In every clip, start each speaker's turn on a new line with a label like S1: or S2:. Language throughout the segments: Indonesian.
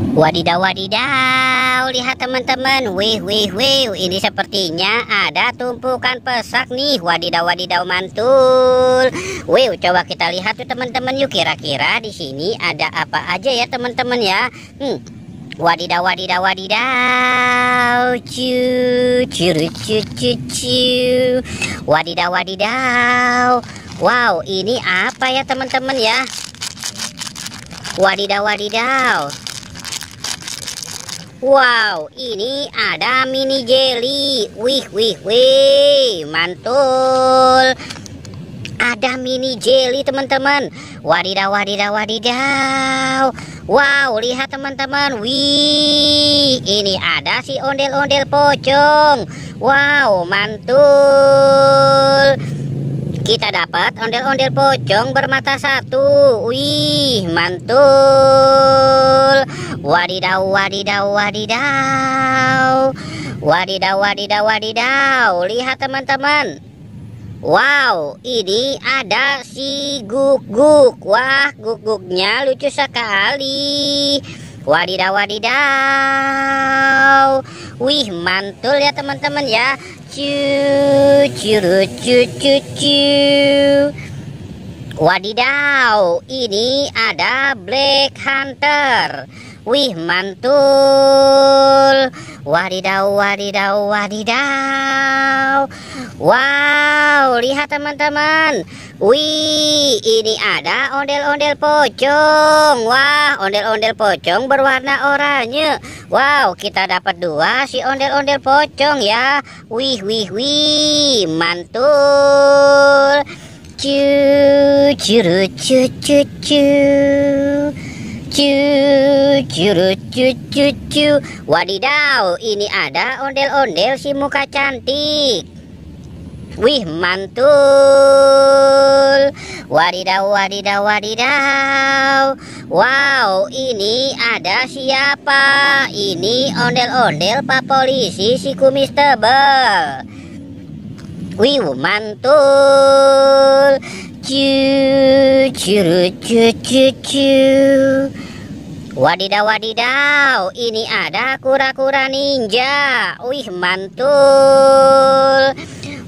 S1: Wadidaw, wadidaw, lihat teman-teman. Wih, wih, wih, ini sepertinya ada tumpukan pesak nih. Wadidaw, wadidaw, mantul. Wih, coba kita lihat tuh teman-teman yuk, kira-kira di sini ada apa aja ya teman-teman ya. Wadidaw, wadidaw, wadidaw, cu, curu, cu, cu, cu. Wadidaw, wadidaw. Wow, ini apa ya teman-teman ya? Wadidaw, wadidaw. Wow, ini ada mini jelly. Wih, wih, wih, mantul. Ada mini jelly teman-teman. Wadidaw, wadidaw, wadidaw. Wow, lihat teman-teman. Wih, ini ada si ondel-ondel pocong. Wow, mantul. Kita dapat ondel-ondel pocong bermata satu. Wih, mantul. Wadidaw, wadidaw, wadidaw. Wadidaw, wadidaw, wadidaw. Lihat teman-teman. Wow, ini ada si guguk. Wah, guguknya lucu sekali. Wadidaw, wadidaw. Wih, mantul ya teman-teman ya. Curu, cu, cu, cu. Wadidaw, ini ada Black Hunter. Wih, mantul. Wadidaw, wadidaw, wadidaw. Wow, lihat teman-teman. Wih, ini ada ondel-ondel pocong. Wah, ondel-ondel pocong berwarna oranye. Wow, kita dapat dua si ondel-ondel pocong ya. Wih, wih, wih, mantul. Cu, curu, cu, cu, cu. Cu, curu, cu, cu, cu. Wadidaw, ini ada ondel-ondel si muka cantik. Wih, mantul. Wadidaw, wadidaw, wadidaw. Wow, ini ada siapa? Ini ondel-ondel Pak Polisi si kumis tebal. Wih, mantul. Cu, curu, cu, cu, cu. Wadidaw, wadidaw, ini ada kura-kura ninja. Wih, mantul.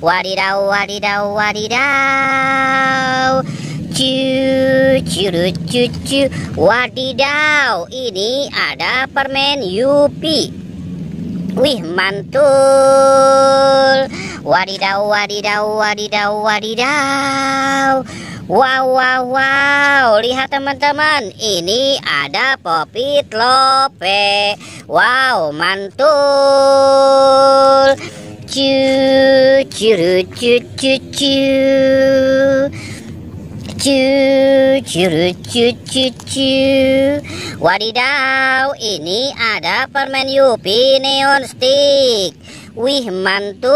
S1: Wadidaw, wadidaw, wadidaw. Cu, curu, cu, cu. Wadidaw, ini ada permen Yupi. Wih, mantul. Wadidaw, wadidaw, wadidaw, wadidaw. Wow, wow, wow. Lihat teman-teman, ini ada Popit Lope. Wow, mantul. Cu, curu, cu, cu, cu. Cu, curu, cu, cu, cu. Wadidaw, ini ada permen Yupi Neon Stick. Wih, mantul.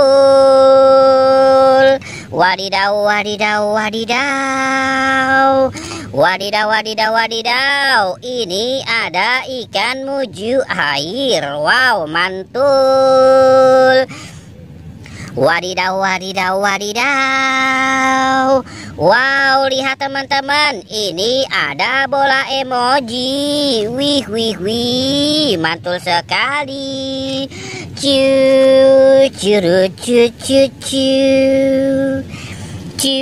S1: Wadidaw, wadidaw, wadidaw. Wadidaw, wadidaw, wadidaw. Ini ada ikan muju air. Wow, mantul. Wadidaw, wadidaw, wadidaw. Wow, lihat teman-teman, ini ada bola emoji. Wih, wih, wih, mantul sekali. Cu, curu, cu, cu, cu. Cu,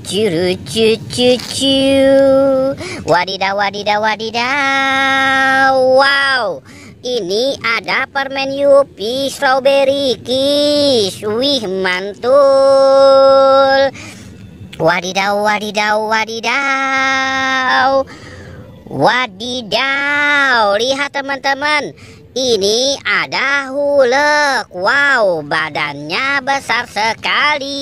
S1: curu, cu, cu, cu. Wadidaw, wadidaw, wadidaw. Wow, ini ada permen Yupi Strawberry Kiss. Wih, mantul. Wadidaw, wadidaw, wadidaw. Wadidaw, lihat teman-teman. Ini ada hulek. Wow, badannya besar sekali.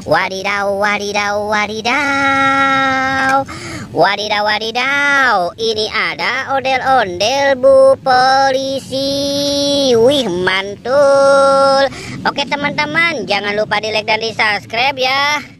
S1: Wadidaw, wadidaw, wadidaw. Wadidaw, wadidaw. Ini ada ondel-ondel Bu Polisi. Wih, mantul. Oke teman-teman, jangan lupa di like dan di subscribe ya.